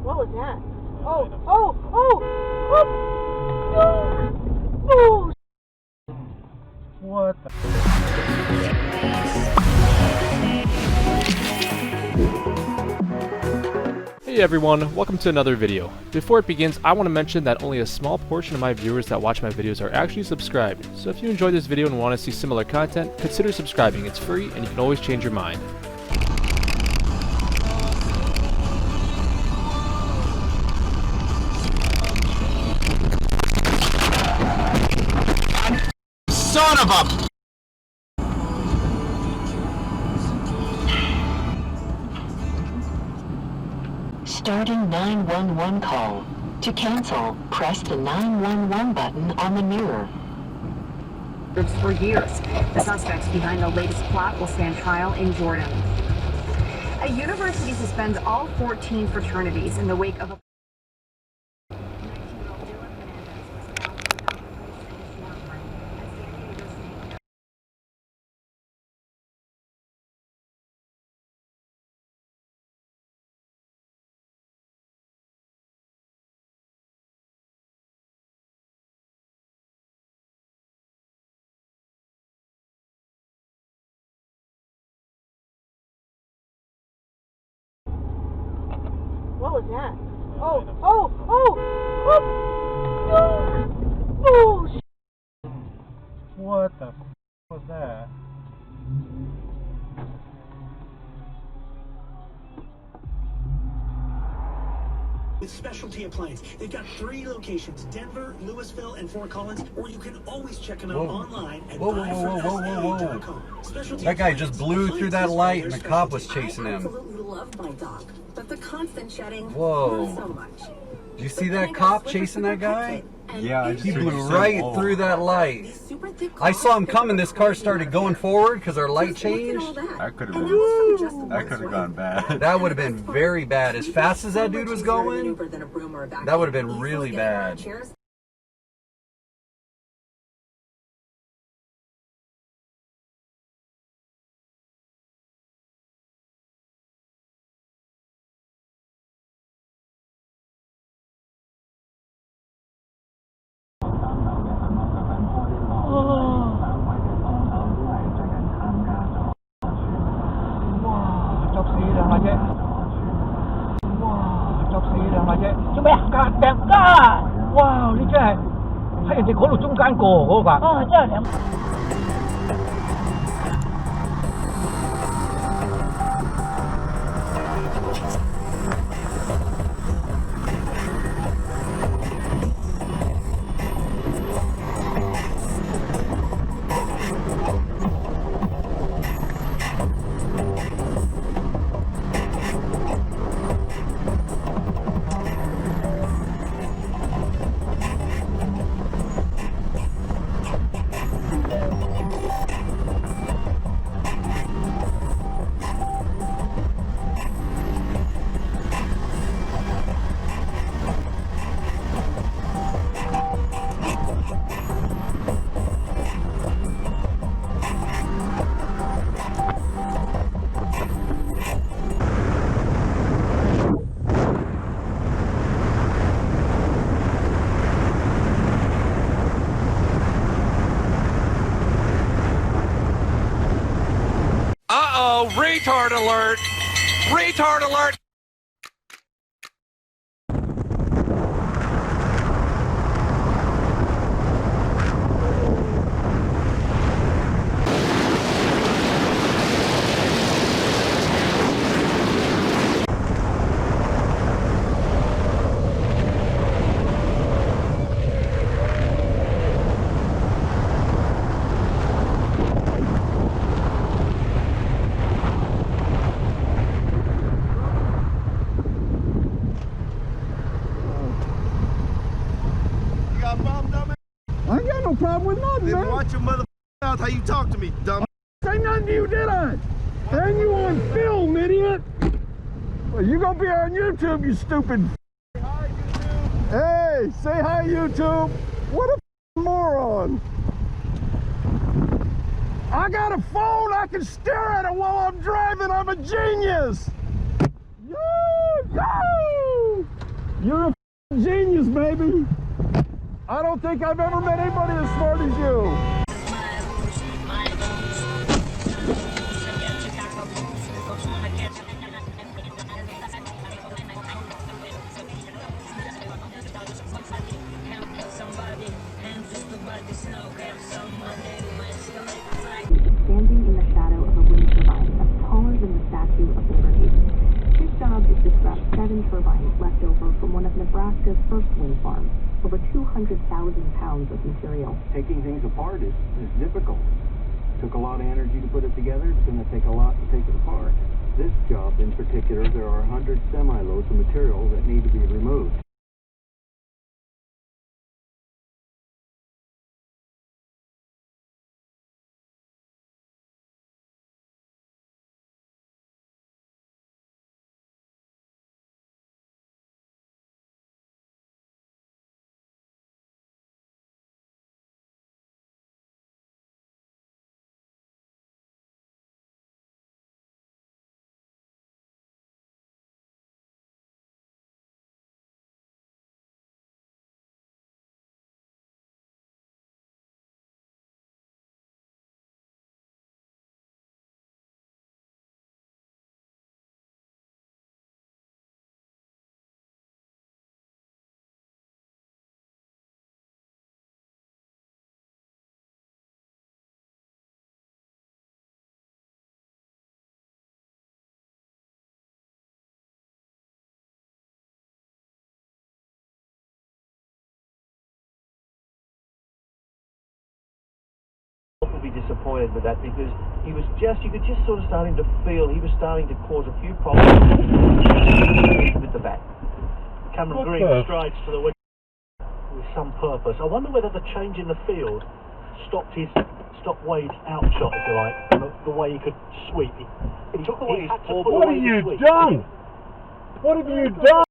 What was that? Oh, oh, oh, oh, oh. What the? Hey everyone, welcome to another video. Before it begins, I want to mention that only a small portion of my viewers that watch my videos are actually subscribed. So if you enjoyed this video and want to see similar content, consider subscribing. It's free and you can always change your mind. Son of a... Starting 911 call. To cancel, press the 911 button on the mirror. For years, the suspects behind the latest plot will stand trial in Jordan. A university suspends all 14 fraternities in the wake of a What was that? Oh, oh, oh, oh, oh, oh. What the was that? With Specialty Appliance, they've got 3 locations: Denver, Louisville, and Fort Collins. Or you can always check them out online at buyfromsa.com. That guy just blew through that light and the cop was chasing him. I absolutely love my dog, but the constant shedding, Whoa. not so much. Did you see that cop chasing that guy? Yeah, He blew right through that light. I saw him coming. This car started going forward because our light changed. That could have gone bad. That would have been very bad. As fast as that dude was going, that would have been really bad. Wow, 你真係喺人哋嗰度中間過嗰個㗎。哦，真係兩。Uh-oh, retard alert! Retard alert! I ain't got no problem with nothing, man. Watch your mother mouth how you talk to me, dumb. Say nothing to you, did I? And you on film, idiot. Well, you gonna be on YouTube, you stupid. Say hi, YouTube. Hey, say hi, YouTube. What a moron. I got a phone, I can stare at it while I'm driving. I'm a genius. Yo! You're a genius, baby. I don't think I've ever met anybody as smart as you. Standing in the shadow of a wind turbine that's taller than the statue of Liberty. His job is to scrap 7 turbines left over from one of Nebraska's first wind farms. Over 200,000 pounds of material. Taking things apart is difficult. Took a lot of energy to put it together. It's going to take a lot to take it apart. This job in particular, there are 100 semi-loads of material that need to be removed. Will be disappointed with that because you could just sort of starting to feel he was starting to cause a few problems with the bat. Cameron Green strides to the wicket with some purpose. I wonder whether the change in the field stopped Wade's out shot, if you like, the way he could sweep. He took away his What have you done? What have you done?